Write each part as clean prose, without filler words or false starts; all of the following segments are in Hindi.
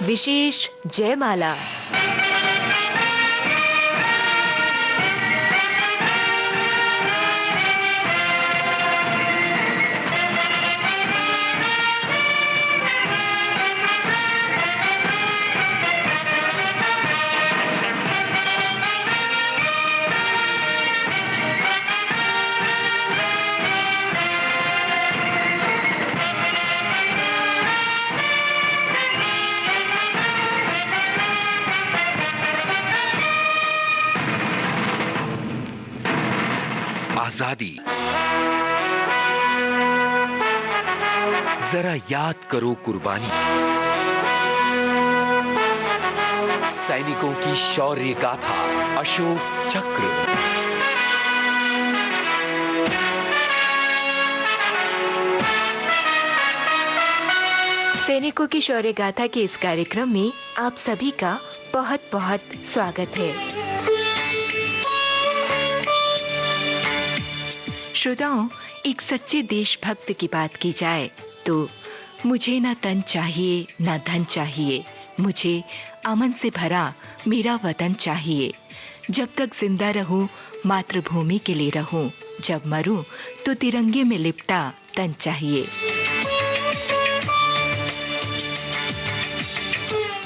विशेष जयमाला। आजादी। जरा याद करो कुर्बानी, सैनिकों की शौर्य गाथा, अशोक चक्र। सैनिकों की शौर्य गाथा के इस कार्यक्रम में आप सभी का बहुत बहुत स्वागत है। श्रोताओं, एक सच्चे देशभक्त की बात की जाए तो मुझे ना तन चाहिए ना धन चाहिए, मुझे अमन से भरा मेरा वतन चाहिए। जब तक जिंदा रहूं मातृभूमि के लिए रहूं, जब मरूं तो तिरंगे में लिपटा तन चाहिए।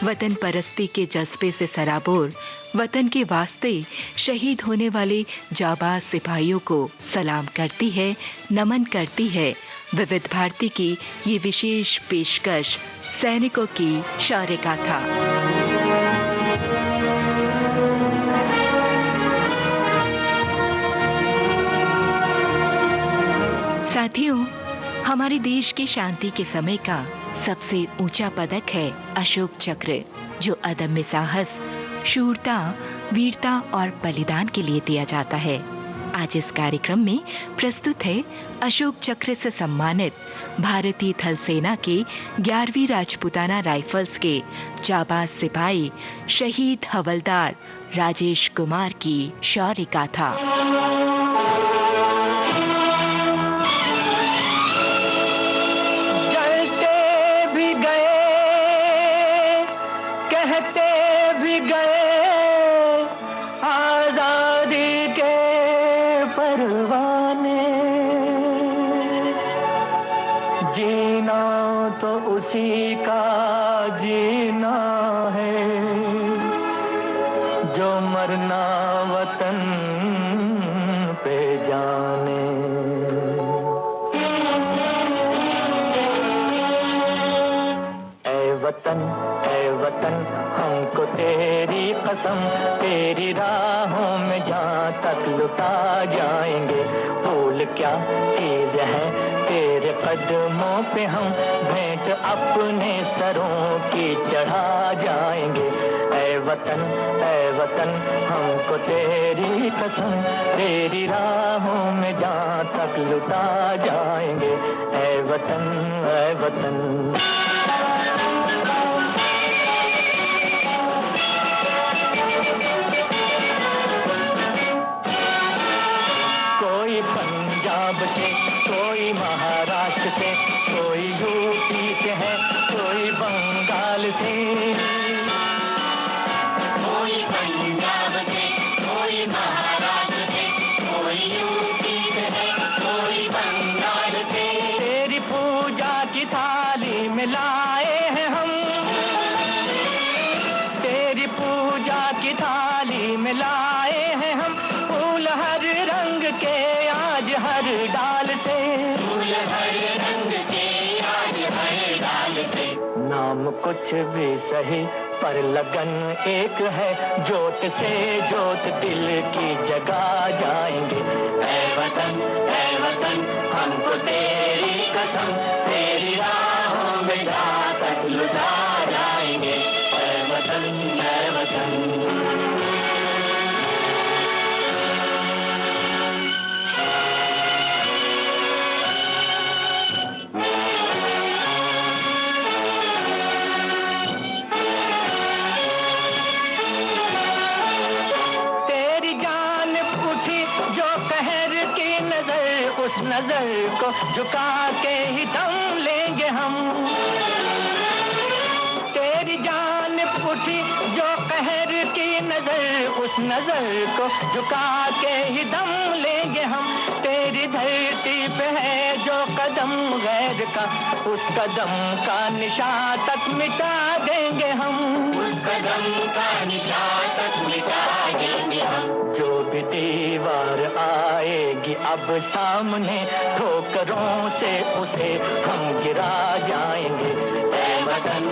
वतन परस्ती के जज्बे से सराबोर वतन के वास्ते शहीद होने वाले जाबाज सिपाहियों को सलाम करती है, नमन करती है विविध भारती की ये विशेष पेशकश, सैनिकों की शौर्य गाथा। साथियों, हमारे देश के शांति के समय का सबसे ऊंचा पदक है अशोक चक्र, जो अदम्य साहस, शूरता, वीरता और बलिदान के लिए दिया जाता है। आज इस कार्यक्रम में प्रस्तुत है अशोक चक्र से सम्मानित भारतीय थल सेना के 11वीं राजपूताना राइफल्स के जाबाज सिपाही शहीद हवलदार राजेश कुमार की शौर्य गाथा। उसी का जीना है, जो मरना वतन पे जाने। ऐ वतन हमको तेरी कसम, तेरी राहों में जहाँ तक लुटा जाएंगे। फूल क्या चीज है तेरे कदमों पे हम भेंट अपने सरों की चढ़ा जाएंगे। ऐ वतन हमको तेरी कसम, तेरी राहों में जहाँ तक लुटा जाएंगे। ऐ वतन। कोई पंजाब से, कोई महाराष्ट्र से, कोई यूपी से है, कोई बंगाल से। कोई पंजाब से, कोई महाराष्ट्र से, कोई यूपी से है, कोई बंगाल से। तेरी पूजा की थाली में लाए हैं हम, तेरी पूजा की थाली में लाए हैं हम फूल हर रंग के आज हर डाल से। फूल हर रंग के आज हर डाल से। नाम कुछ भी सही पर लगन एक है, जोत से जोत दिल की जगा जाएंगे। ऐ वतन हमको तेरी कसम, तेरी राहों में जहाँ तक लुटा जाएंगे। ऐ वतन उस नजर को झुका के ही दम लेंगे हम। तेरी जान थी जो कहर की नजर, उस नजर को झुका के ही दम लेंगे हम। तेरी धरती पे है जो कदम गैर का, उस कदम का निशान तक मिटा देंगे हम, उस कदम का निशान तक मिटा देंगे हम। जो भी दीवार आएगी अब सामने, ठोकरों से उसे हम गिरा जाएंगे। ऐ वतन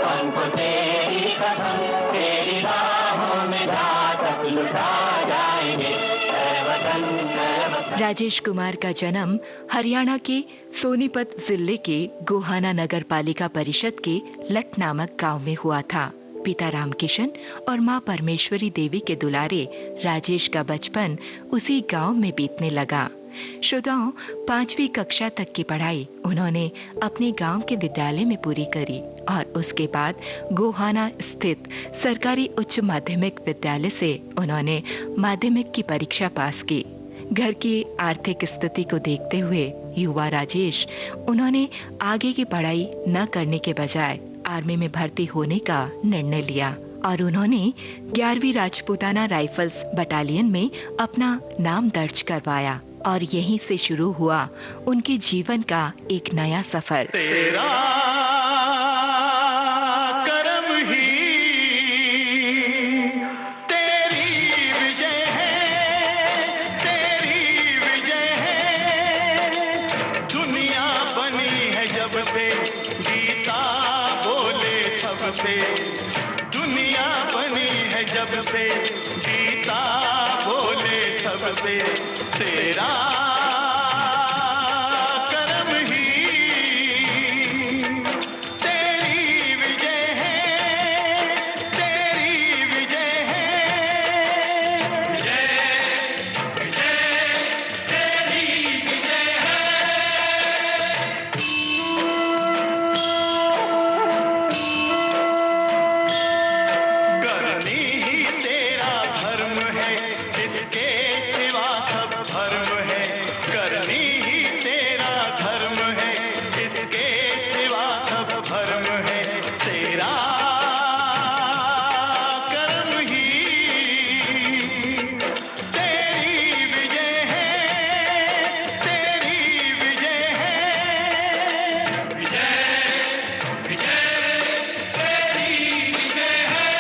हमको तेरी कसम, तेरी राहों में जा तक लुटा जाएंगे। ऐ वतन राजेश कुमार का जन्म हरियाणा के सोनीपत जिले के गोहाना नगर पालिका परिषद के लट नामक गांव में हुआ था। पिता रामकिशन और मां परमेश्वरी देवी के दुलारे राजेश का बचपन उसी गांव में बीतने लगा। श्रोताओं, 5वीं कक्षा तक की पढ़ाई उन्होंने अपने गांव के विद्यालय में पूरी करी और उसके बाद गोहाना स्थित सरकारी उच्च माध्यमिक विद्यालय से उन्होंने माध्यमिक की परीक्षा पास की। घर की आर्थिक स्थिति को देखते हुए युवा राजेश उन्होंने आगे की पढ़ाई न करने के बजाय आर्मी में भर्ती होने का निर्णय लिया और उन्होंने 11वीं राजपूताना राइफल्स बटालियन में अपना नाम दर्ज करवाया और यहीं से शुरू हुआ उनके जीवन का एक नया सफर। तेरा करम ही तेरी विजय है, तेरी विजय है। दुनिया बनी है जब से गीता बोले सबसे, दुनिया बनी है जब से गीता बोले सबसे। तेरा करम ही तेरी विजय है, तेरी विजय है। विजय विजय तेरी विजय है। करनी ही तेरा धर्म है, इसके सिवा सब धर्म है। करनी ही तेरा धर्म है, इसके सिवा सब धर्म है। तेरा कर्म ही तेरी विजय है, तेरी विजय है। विजय विजय तेरी विजय है।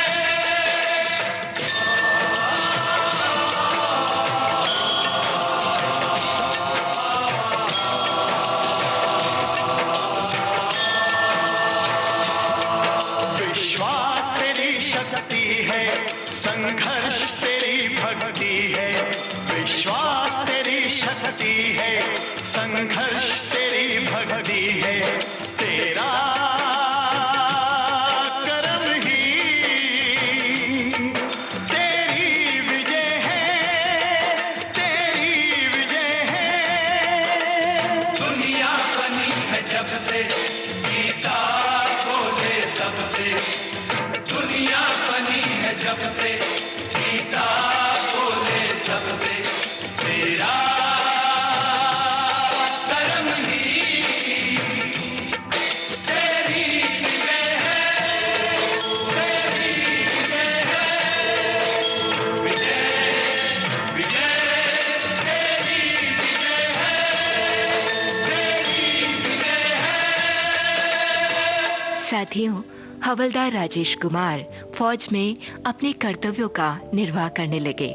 विश्वास तेरी शक्ति है, संघर्ष तेरी भक्ति है। विश्वास तेरी शक्ति है, संघर्ष तेरी भक्ति है। तेरा कर्म ही तेरी विजय है, तेरी विजय है। दुनिया बनी है जब से गीता बोले सबसे, दुनिया बनी है जब से गीता बोले सबसे। तेरा कर्म ही तेरी विजय है, तेरी विजय है। विजय विजय तेरी विजय है, तेरी विजय है। साथियों, हवलदार राजेश कुमार फौज में अपने कर्तव्यों का निर्वाह करने लगे।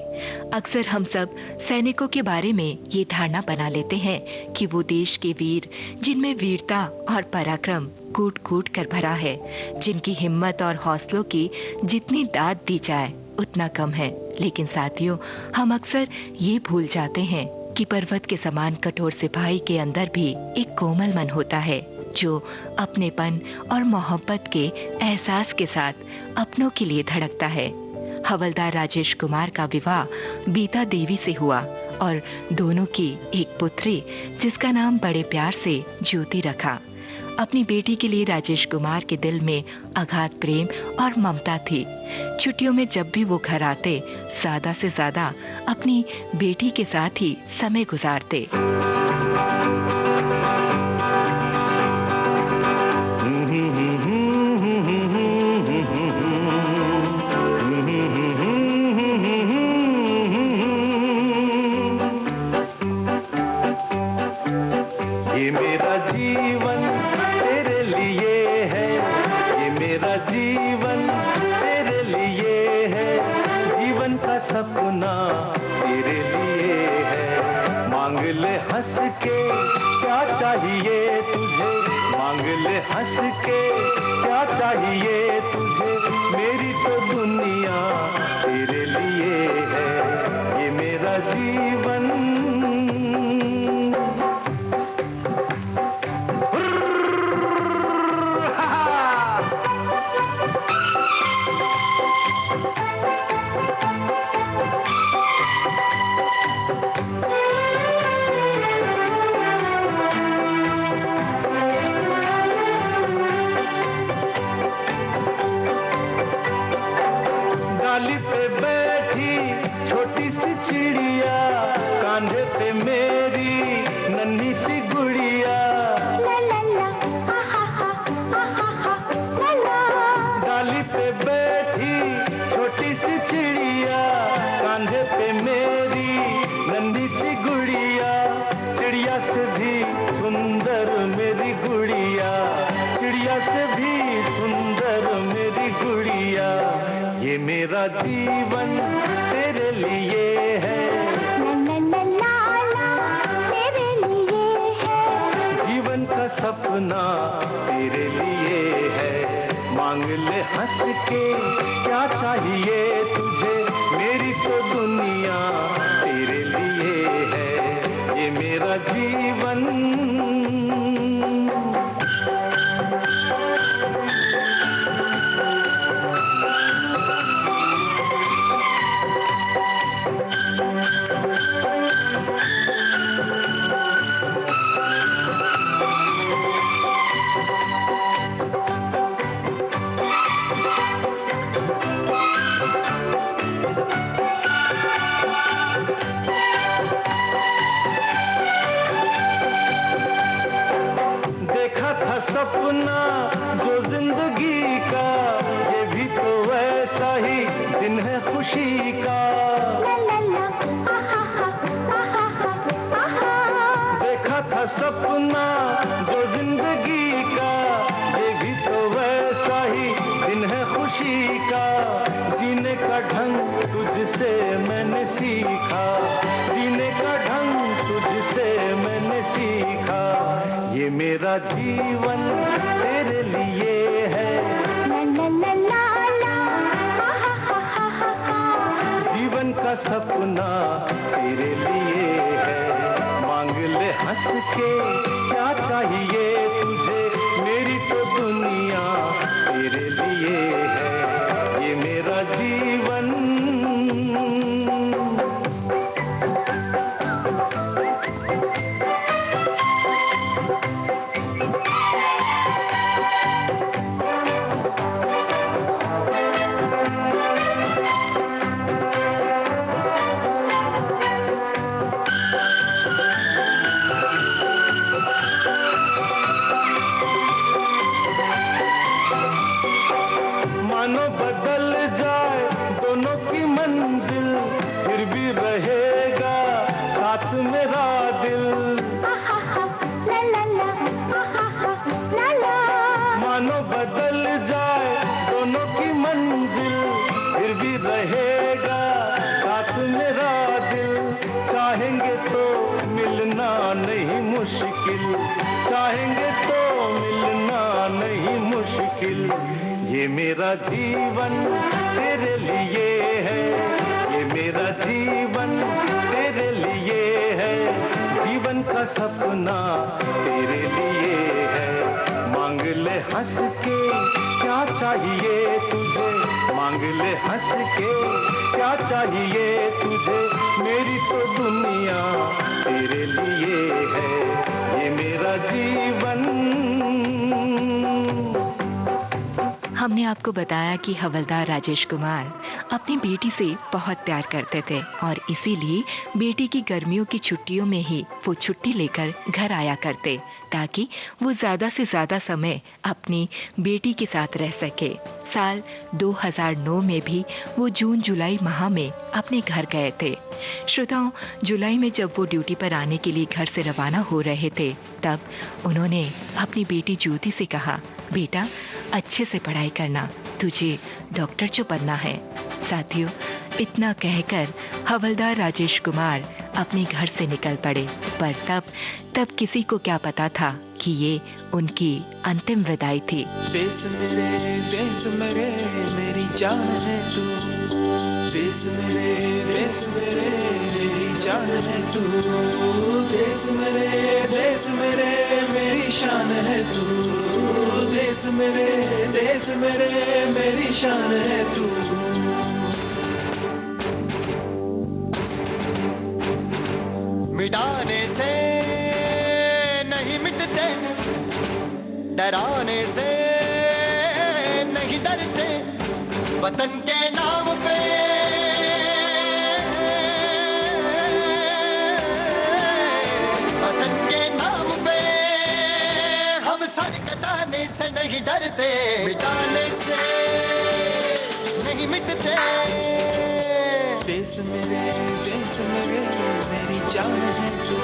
अक्सर हम सब सैनिकों के बारे में ये धारणा बना लेते हैं कि वो देश के वीर, जिनमें वीरता और पराक्रम कूट कूट कर भरा है, जिनकी हिम्मत और हौसलों की जितनी दाद दी जाए उतना कम है। लेकिन साथियों, हम अक्सर ये भूल जाते हैं कि पर्वत के समान कठोर सिपाही के अंदर भी एक कोमल मन होता है, जो अपनेपन और मोहब्बत के एहसास के साथ अपनों के लिए धड़कता है। हवलदार राजेश कुमार का विवाह बीता देवी से हुआ और दोनों की एक पुत्री, जिसका नाम बड़े प्यार से ज्योति रखा। अपनी बेटी के लिए राजेश कुमार के दिल में अगाध प्रेम और ममता थी। छुट्टियों में जब भी वो घर आते, ज्यादा से ज्यादा अपनी बेटी के साथ ही समय गुजारते। हंस के, क्या चाहिए तुझे, मेरी तो दुनिया तेरे लिए है, ये मेरा जीवन। डाली पे बैठी छोटी सी चिड़िया, कांधे पे मेरी नन्ही सी गुड़िया। डाली पे बैठी छोटी सी चिड़िया, कांधे पे मेरी नन्ही सी गुड़िया। चिड़िया से भी सुंदर मेरी गुड़िया, चिड़िया से भी सुंदर मेरी गुड़िया। ये मेरा जीवन तेरे लिए है, तेरे लिए है। जीवन का सपना तेरे लिए है, मांग ले हंस के, क्या चाहिए तुझे, मेरी तो दुनिया तेरे लिए है, ये मेरा जीवन। सपना जो जिंदगी का, ये भी तो वैसा ही दिन है खुशी का। देखा था सपना जो जिंदगी का, ये भी तो वैसा ही दिन है खुशी का। जीने का ढंग तुझसे मैंने सीखा, जीने का ढंग तुझसे मैंने सीखा। ये मेरा जीवन तेरे लिए है, जीवन का सपना तेरे लिए है, मांग ले हंस के, क्या चाहिए तुझे, मेरी तो दुनिया तेरे लिए है, ये मेरा जीवन। मानो बदल जाए दोनों की मंजिल, फिर भी रहेगा साथ मेरा दिल। मानो बदल जाए दोनों की मंजिल, फिर भी रहेगा साथ मेरा दिल। चाहेंगे तो मिलना नहीं मुश्किल, चाहेंगे तो मिलना नहीं मुश्किल। ये मेरा जीवन तेरे लिए है, ये मेरा जीवन तेरे लिए है, जीवन का सपना तेरे लिए है। मांग ले हंस के, क्या चाहिए तुझे, मांग ले हंस के, क्या चाहिए तुझे, मेरी तो दुनिया तेरे लिए है, ये मेरा जीवन। हमने आपको बताया कि हवलदार राजेश कुमार अपनी बेटी से बहुत प्यार करते थे और इसीलिए बेटी की गर्मियों की छुट्टियों में ही वो छुट्टी लेकर घर आया करते ताकि वो ज़्यादा से ज़्यादा समय अपनी बेटी के साथ रह सके। साल 2009 में भी वो जून जुलाई माह में अपने घर गए थे। श्रोताओं, जुलाई में जब वो ड्यूटी पर आने के लिए घर से रवाना हो रहे थे तब उन्होंने अपनी बेटी ज्योति से कहा, बेटा अच्छे से पढ़ाई करना, तुझे डॉक्टर जो बनना है। साथियों, इतना कहकर हवलदार राजेश कुमार अपने घर से निकल पड़े, पर तब किसी को क्या पता था क्योंकि ये उनकी अंतिम विदाई थी। देश मेरे मेरी जान है तू, देश मेरे मेरी जान है तू, देश मेरे मेरी शान है तू, देश मेरे मेरी शान है तू। मिटाने से नहीं मिटते, डराने से नहीं डरते, वतन के नाम पे वतन के नाम पे हम सर कटाने से नहीं डरते, मिटाने से नहीं मिटते। देश मेरे मेरी जान है तू,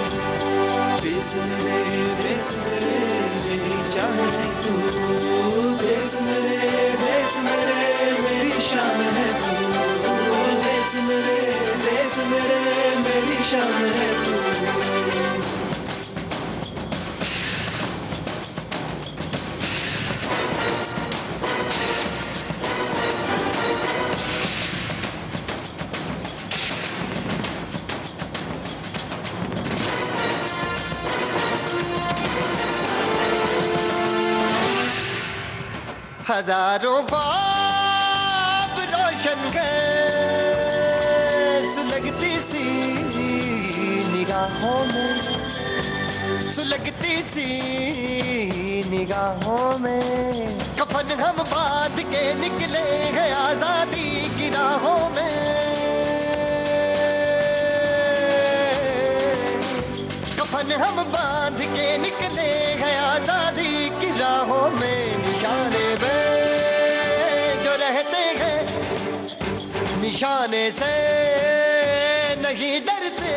देश मेरे मेरी जान है तू, देश मेरे मेरी शान है तू, देश मेरे मेरी शान है तू। हजारों बाब रोशन गए सुलगती सी निगाहों में, सुलगती सी निगाहों में, कफन हम बांध के निकले हैं आजादी की राहों में, कफन हम बांध के निकले हैं आजादी की राहों में। निशाने में जो रहते हैं, निशाने से नहीं डरते।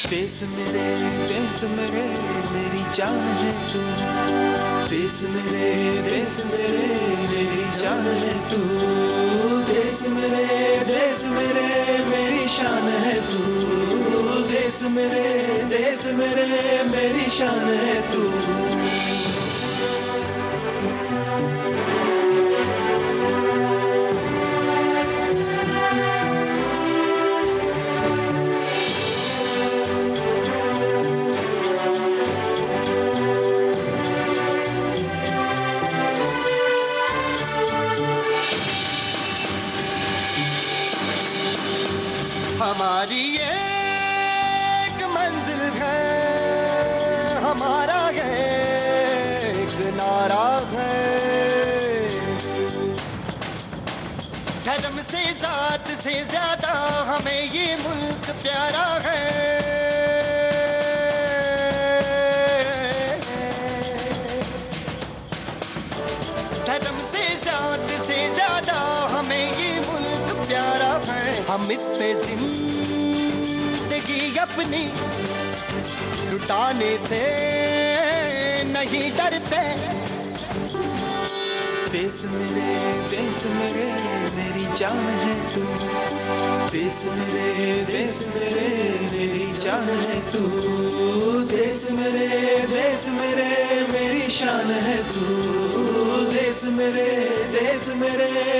देश मेरे मेरी जान है तू, देश मेरे मेरी जान है तू, देश मेरे मेरी शान है तू, देश मेरे मेरी शान है तू। हमारी एक मंजिल है, हमारा एक नारा है, धर्म से जात से ज्यादा हमें ये मुल्क प्यारा है। धर्म से जात से ज्यादा हमें ये मुल्क प्यारा है। हम इस पे जिंदगी अपनी लुटाने से नहीं डरते। देश मेरे मेरी जान है तू, देश मेरे मेरी जान है तू, देश मेरे मेरी शान है तू, देश मेरे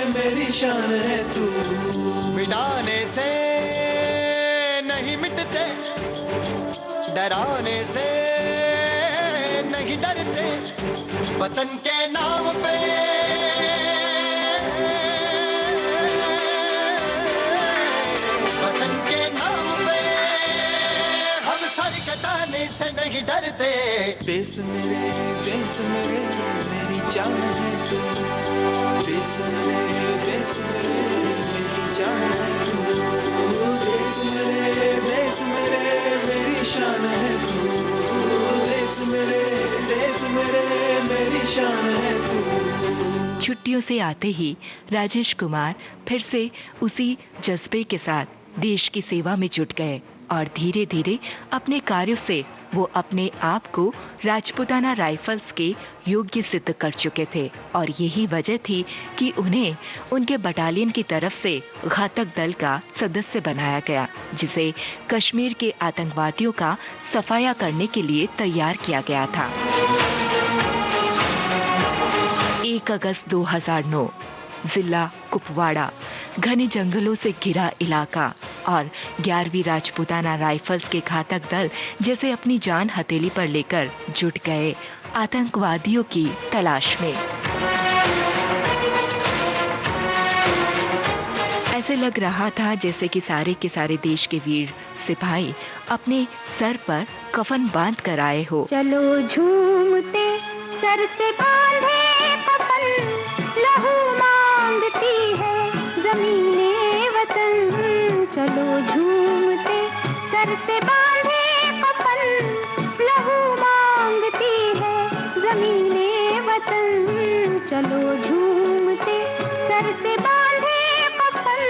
मेरी शान है तू। मिटाने से नहीं मिटते, डराने से नहीं डरते, वतन के नाम पे वतन के नाम पे हम सर कटाने से नहीं डरते। देश मेरे मेरी जान है तू, देश मेरे मेरी जान है तू, देश मेरे मेरी शान है तू, देश मेरे मेरी शान है तू। छुट्टियों से आते ही राजेश कुमार फिर से उसी जज्बे के साथ देश की सेवा में जुट गए और धीरे धीरे अपने कार्यों से वो अपने आप को राजपूताना राइफल्स के योग्य सिद्ध कर चुके थे और यही वजह थी कि उन्हें उनके बटालियन की तरफ से घातक दल का सदस्य बनाया गया, जिसे कश्मीर के आतंकवादियों का सफाया करने के लिए तैयार किया गया था। 1 अगस्त 2009, जिला कुपवाड़ा, घने जंगलों से घिरा इलाका और 11वीं राजपूताना राइफल्स के घातक दल जैसे अपनी जान हथेली पर लेकर जुट गए आतंकवादियों की तलाश में। ऐसे लग रहा था जैसे कि सारे के सारे देश के वीर सिपाही अपने सर पर कफन बांध कर आए हो। चलो झूमते सर से बांधे कफन, लहू मांगती है ज़मीने वतन। चलो झूमते सर से बांधे कफन, लहू मांगती है ज़मीने वतन। चलो झूमते सर से बांधे कफन।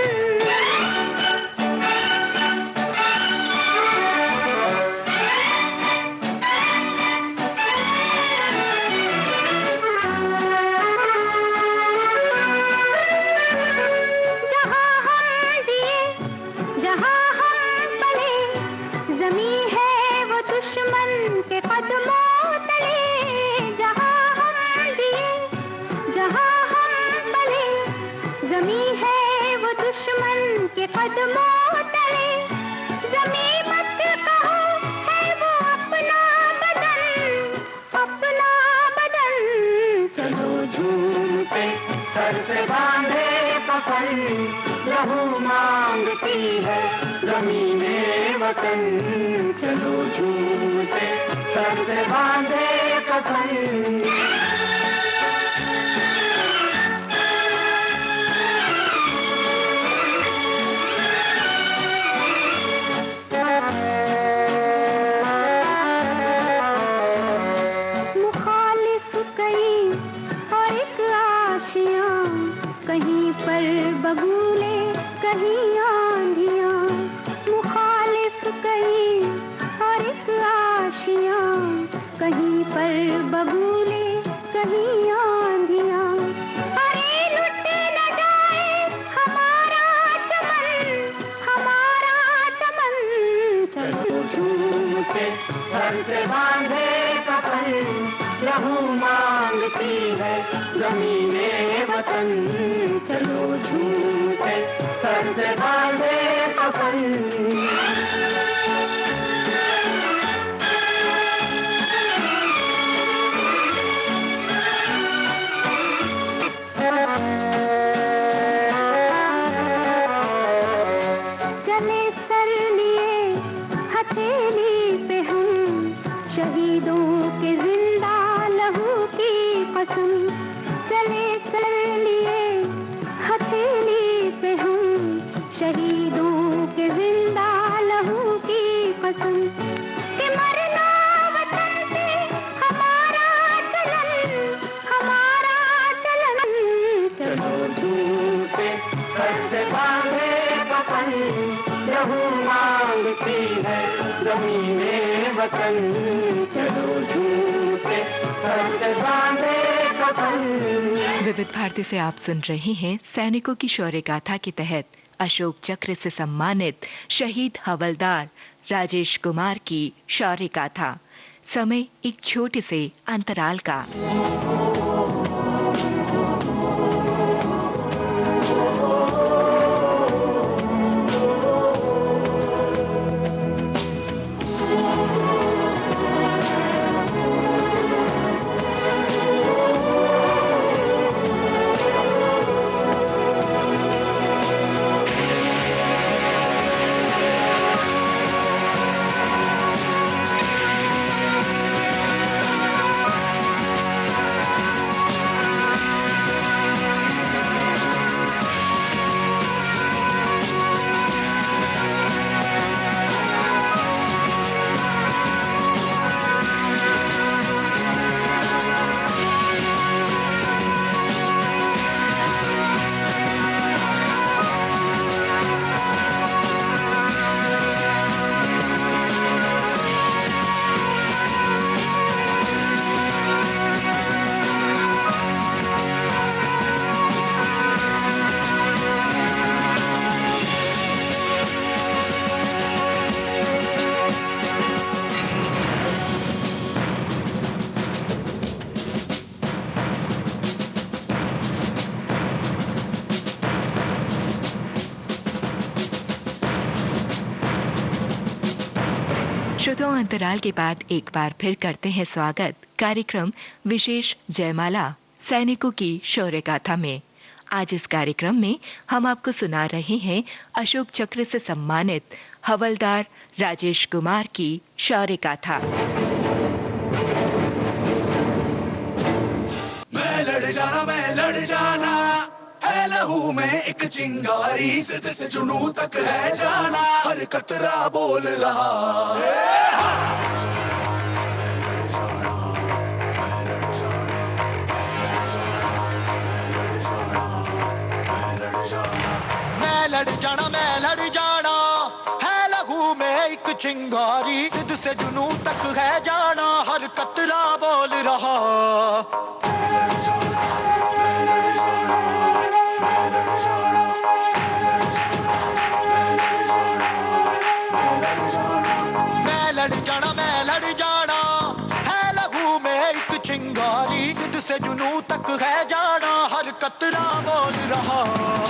कदमों तले ज़मीं मत कहो है वो अपना बदन, अपना बदन। चलो झूमते सर से बांधे कफन, लहू मांगती है ज़मीने वतन। चलो झूमते सर से बांधे कफन। कहीं पर बगुले कहीं आंधियां, मुखालिफ कहीं और एक आशियां। कहीं पर बगुले कहीं आंधियां, अरे लुट न जाए हमारा चमन, हमारा चमन। चलो झूमते सर से बांधे कफन, लहू मांगती है ज़मीने वतन। चलो झूमते सर से बांधे कफन। चले सर लिए हथेली पे हम, शहीदों के जिंदा लहू की कसम। चले सर लिए हथेली पे हम, शहीदों के जिंदा लहू की कसम। कि मरना वतन से हमारा चलन, हमारा चलन। चलो झूमते सर से बांधे कफन, लहू मांगती है ज़मीने वतन। चलो झूमते सर से बांधे कफन। विविध भारती से आप सुन रहे हैं सैनिकों की शौर्य गाथा के तहत अशोक चक्र से सम्मानित शहीद हवलदार राजेश कुमार की शौर्य गाथा। समय एक छोटे से अंतराल का। श्रोताओं, अंतराल के बाद एक बार फिर करते हैं स्वागत कार्यक्रम विशेष जयमाला सैनिकों की शौर्य गाथा में। आज इस कार्यक्रम में हम आपको सुना रहे हैं अशोक चक्र से सम्मानित हवलदार राजेश कुमार की शौर्य गाथा। मैं लड़ जाना है लहू में एक चिंगारी, सिद्ध से जुनू तक है जाना, हर कतरा बोल रहा मैं लड़ जाना है लहू में एक चिंगारी, सिद्ध से जुनू तक है जाना, हर कतरा बोल रहा। मैं लड़ जाना है लहू में एक चिंगारी, सिद्ध से जुनू तक है जाना, हर कतरा बोल रहा।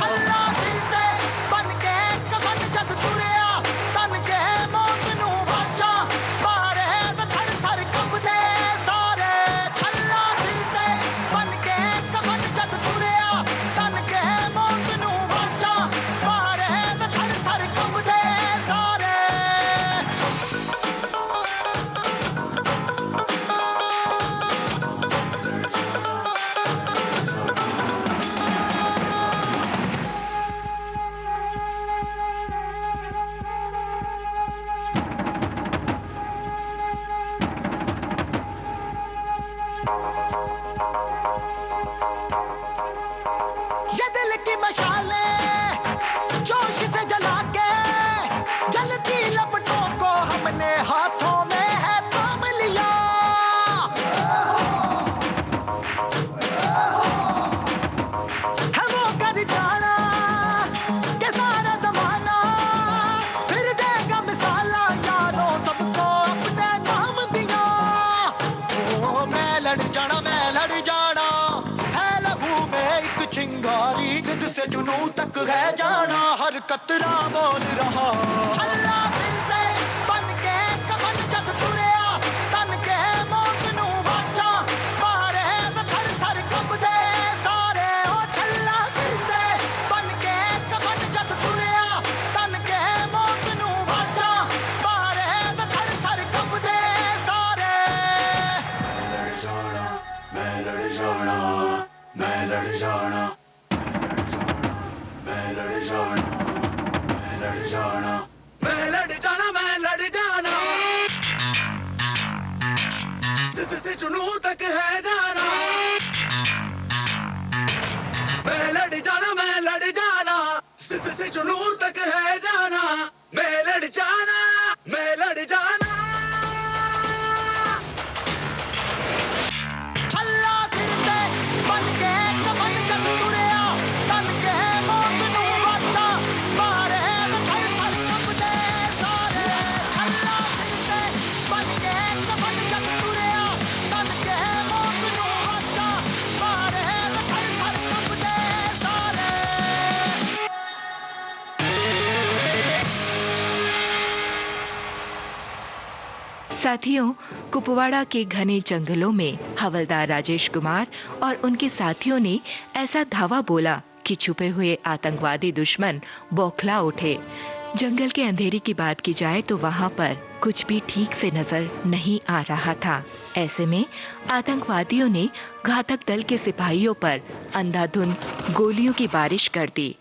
अल्लाह दिल से बन के कफन जब तुरिया, तन के मौत नू बचा, मारे थर थर कंबदे सारे। अल्लाह दिल से बन के कफन जब तुरिया, तन के मौत नू बचा, मारे थर थर कंबदे सारे। ये दिल की मशालें जोश से जला के, जलती लपटों को हमने हाथों में है थाम लिया। है वो कर जाना के सारा जमाना, फिर देगा मिसाला यारों सबको अपने नाम दिया। ओ मैं लड़ जाना है लहू में एक चिंगारी, सिद्ध से जुनू तक है जाना, हर कतरा बोल रहा। अल्लाह दिल से बन के कफन जब तुरिया, तन के मौत नू बचा, मारे थर थर कंबदे सारे। ओ छल्ला दिल से बन के कफन जब तुरिया, तन के मौत नू बचा, मारे थर थर कंबदे सारे। मैं लड़ जाना मैं लड़ जाना मैं लड़ जाना मैं लड़ जाना मैं लड़ जाना मैं लड़ जाना, सिद्ध से जुनू तक है जाना। मैं लड़ जाना सिद्ध से जुनू तक है जाना, मैं लड़ जाना मैं लड़ जाना। अल्लाह दिल से बन के कफन जब तुरिया, तन के मौत नू बचा, मारे थर थर कंबदे सारे। अल्लाह दिल से बन के कफन जब तुरिया, तन के मौत नू बचा, मारे थर थर कंबदे सारे। साथियों, कुपवाड़ा के घने जंगलों में हवलदार राजेश कुमार और उनके साथियों ने ऐसा धावा बोला कि छुपे हुए आतंकवादी दुश्मन बौखला उठे। जंगल के अंधेरे की बात की जाए तो वहां पर कुछ भी ठीक से नजर नहीं आ रहा था। ऐसे में आतंकवादियों ने घातक दल के सिपाहियों पर अंधाधुंध गोलियों की बारिश कर दी।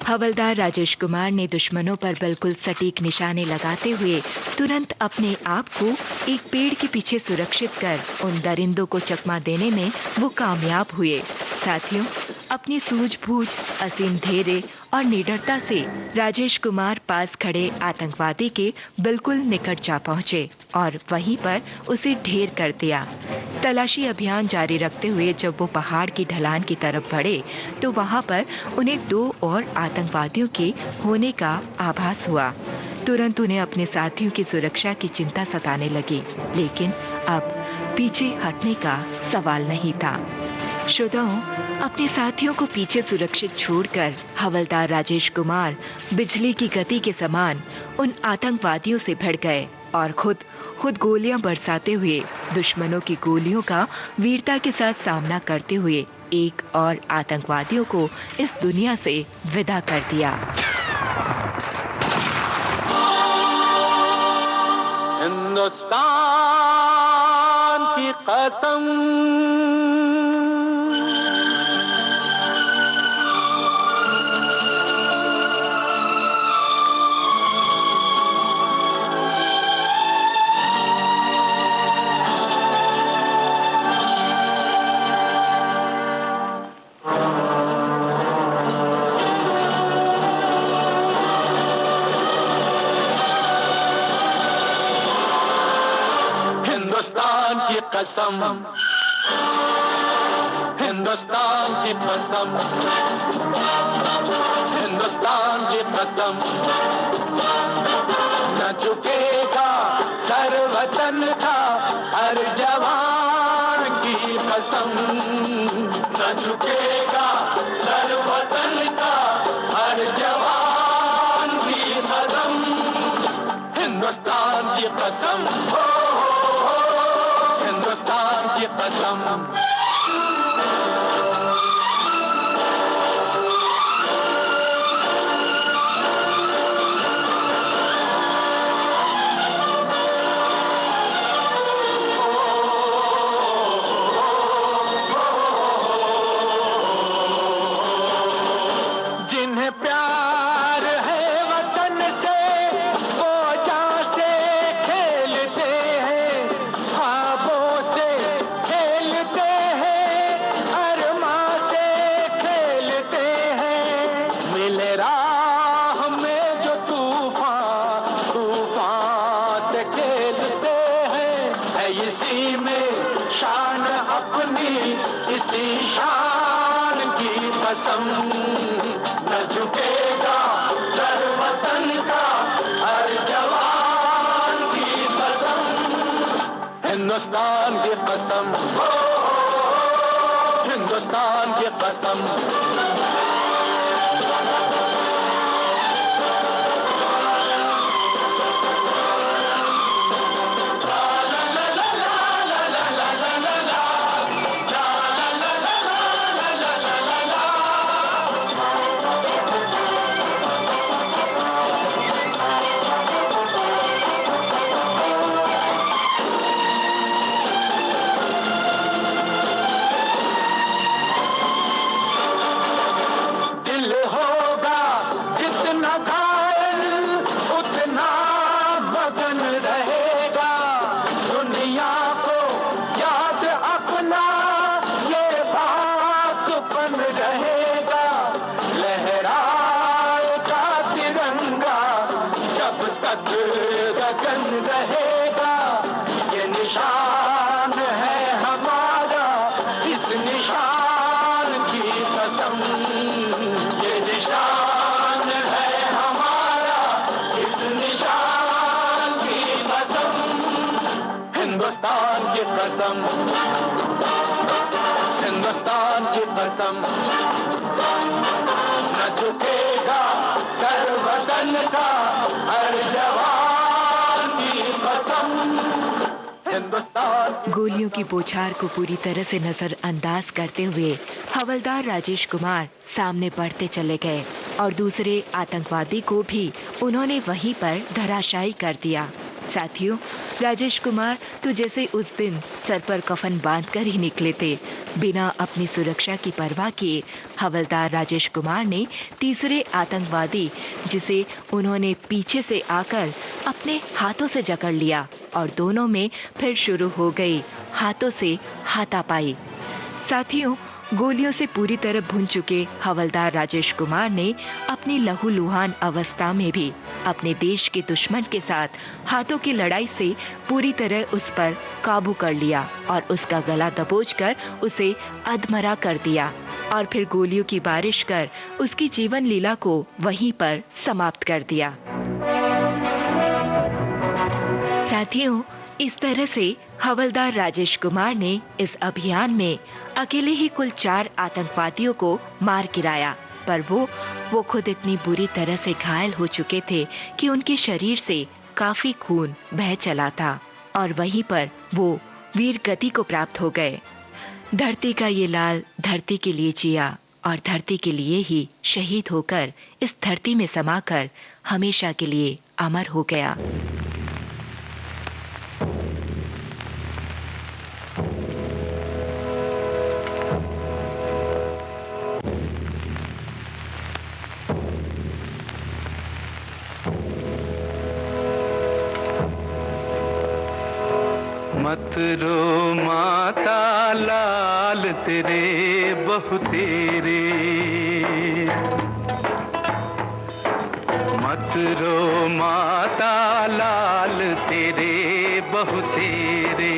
हवलदार राजेश कुमार ने दुश्मनों पर बिल्कुल सटीक निशाने लगाते हुए तुरंत अपने आप को एक पेड़ के पीछे सुरक्षित कर उन दरिंदों को चकमा देने में वो कामयाब हुए। साथियों, अपनी सूझबूझ, असीम धैर्य और निडरता से राजेश कुमार पास खड़े आतंकवादी के बिल्कुल निकट जा पहुंचे और वहीं पर उसे ढेर कर दिया। तलाशी अभियान जारी रखते हुए जब वो पहाड़ की ढलान की तरफ बढ़े तो वहां पर उन्हें 2 और आतंकवादियों के होने का आभास हुआ। तुरंत उन्हें अपने साथियों की सुरक्षा की चिंता सताने लगी, लेकिन अब पीछे हटने का सवाल नहीं था। श्रोताओं, अपने साथियों को पीछे सुरक्षित छोड़कर हवलदार राजेश कुमार बिजली की गति के समान उन आतंकवादियों से भिड़ गए और खुद गोलियां बरसाते हुए दुश्मनों की गोलियों का वीरता के साथ सामना करते हुए एक और आतंकवादियों को इस दुनिया से विदा कर दिया। हिंदुस्तान की कसम, हिंदुस्तान की कसम, हिंदुस्तान की कसम, हिंदुस्तान की कसम, न झुकेगा सर वतन का हर जवान की कसम, न झुकेगा सर वतन का हर जवान की कसम, हिंदुस्तान की कसम, हिंदुस्तान की कसम। जिन्हें प्यार है वतन से वो जान से खेलते हैं, ख्वाबों से खेलते हैं, अरमां से खेलते हैं। मिले राह में जो तूफान से खेलते हैं, है इसी में शान अपनी, इसी शान की कसम, न झुकेगा सर वतन का हर जवान की कसम, हिंदुस्तान की कसम, हिंदुस्तान की कसम। गगन रहेगा, ये निशान है हमारा, इस निशान की कसम, ये निशान है हमारा, इस निशान की कसम, हिंदुस्तान की कसम, हिंदुस्तान की कसम, न झुकेगा सर वतन का हर जवान की कसम, हिंदुस्तान। गोलियों की बौछार को पूरी तरह से नजरअंदाज करते हुए हवलदार राजेश कुमार सामने बढ़ते चले गए और दूसरे आतंकवादी को भी उन्होंने वहीं पर धराशायी कर दिया। साथियों, राजेश कुमार तो जैसे उस दिन सर पर कफन बांधकर ही निकले थे। बिना अपनी सुरक्षा की परवाह किए हवलदार राजेश कुमार ने तीसरे आतंकवादी, जिसे उन्होंने पीछे से आकर अपने हाथों से जकड़ लिया और दोनों में फिर शुरू हो गई हाथों से हाथापाई। साथियों, गोलियों से पूरी तरह भुन चुके हवलदार राजेश कुमार ने अपनी लहूलुहान अवस्था में भी अपने देश के दुश्मन के साथ हाथों की लड़ाई से पूरी तरह उस पर काबू कर लिया और उसका गला दबोचकर उसे अधमरा कर दिया और फिर गोलियों की बारिश कर उसकी जीवन लीला को वहीं पर समाप्त कर दिया। साथियों, इस तरह से हवलदार राजेश कुमार ने इस अभियान में अकेले ही कुल 4 आतंकवादियों को मार गिराया, पर वो खुद इतनी बुरी तरह से घायल हो चुके थे कि उनके शरीर से काफी खून बह चला था और वहीं पर वो वीर गति को प्राप्त हो गए। धरती का ये लाल धरती के लिए जिया और धरती के लिए ही शहीद होकर इस धरती में समाकर हमेशा के लिए अमर हो गया। मत रो माता लाल तेरे बहु तेरे, मत रो माता लाल तेरे बहु तेरे।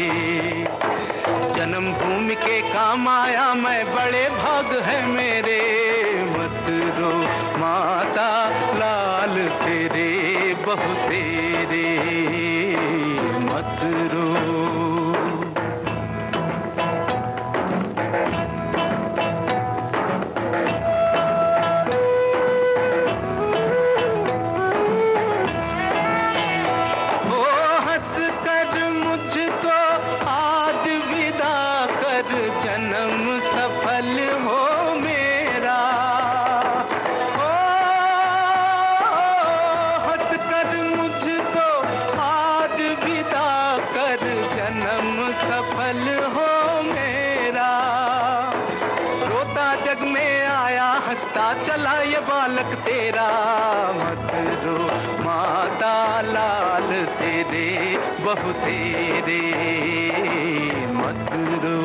जन्मभूमि के काम आया मैं, बड़े भाग है मेरे। मत रो माता लाल तेरे बहु तेरे, मत रो। चला ये बालक तेरा, मत रो माता लाल तेरे बहु तेरे, मत रो।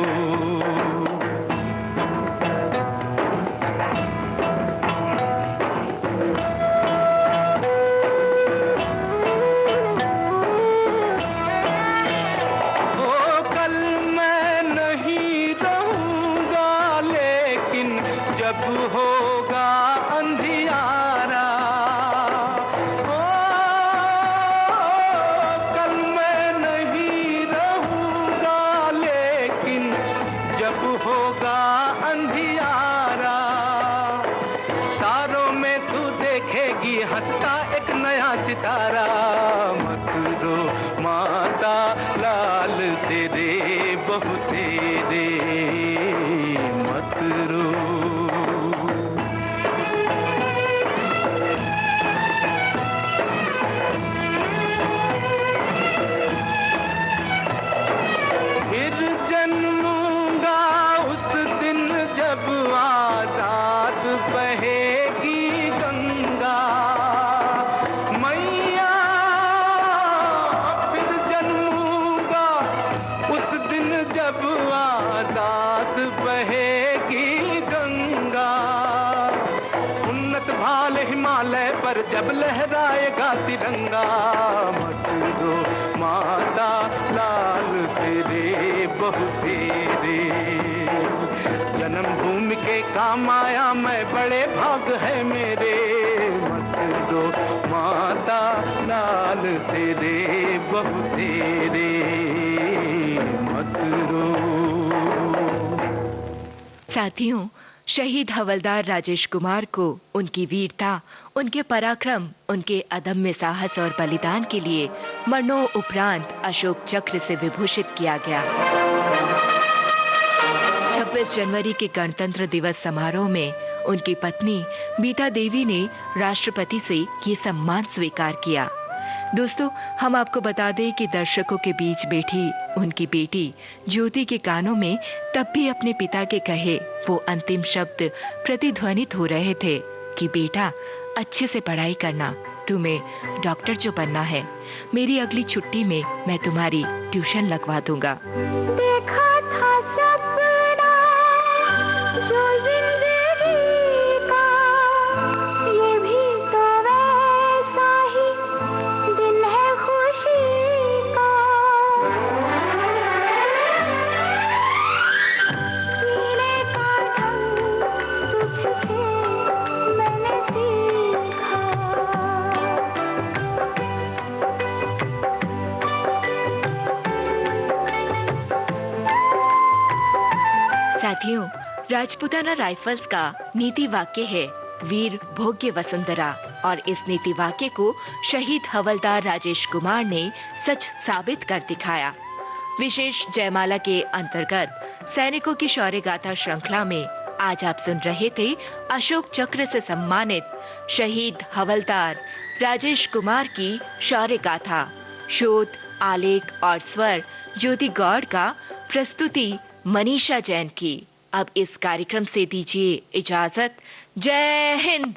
हंसता एक नया सितारा, मत रो माता लाल तेरे बहु तेरे, मत रो। फिर जन्मूंगा उस दिन जब आजाद बहेगी गंगा, जब आजाद बहेगी गंगा। उन्नत भाल हिमालय पर जब लहराएगा तिरंगा, मत रो माता लाल तेरे बहु तेरे। जन्मभूमि के काम आया मैं, बड़े भाग है मेरे। मत रो माता लाल तेरे बहु तेरे, मत रो। साथियों, शहीद हवलदार राजेश कुमार को उनकी वीरता, उनके पराक्रम, उनके अदम्य साहस और बलिदान के लिए मरणों उपरांत अशोक चक्र से विभूषित किया गया। 26 जनवरी के गणतंत्र दिवस समारोह में उनकी पत्नी बीता देवी ने राष्ट्रपति से ये सम्मान स्वीकार किया। दोस्तों, हम आपको बता दें कि दर्शकों के बीच बैठी उनकी बेटी ज्योति के कानों में तब भी अपने पिता के कहे वो अंतिम शब्द प्रतिध्वनित हो रहे थे कि बेटा, अच्छे से पढ़ाई करना, तुम्हें डॉक्टर जो बनना है। मेरी अगली छुट्टी में मैं तुम्हारी ट्यूशन लगवा दूंगा। देखा था सपना जो जिंदगी का, ये भी तो वैसा ही दिन है खुशी का। जीने का ढंग तुझसे मैंने सीखा। साथियों, राजपूताना राइफल्स का नीति वाक्य है, वीर भोग्य वसुंधरा और इस नीति वाक्य को शहीद हवलदार राजेश कुमार ने सच साबित कर दिखाया। विशेष जयमाला के अंतर्गत सैनिकों की शौर्य गाथा श्रृंखला में आज आप सुन रहे थे अशोक चक्र से सम्मानित शहीद हवलदार राजेश कुमार की शौर्य गाथा। शोध, आलेख और स्वर ज्योति गौड़ का, प्रस्तुति मनीषा जैन की। अब इस कार्यक्रम से दीजिए इजाजत। जय हिंद।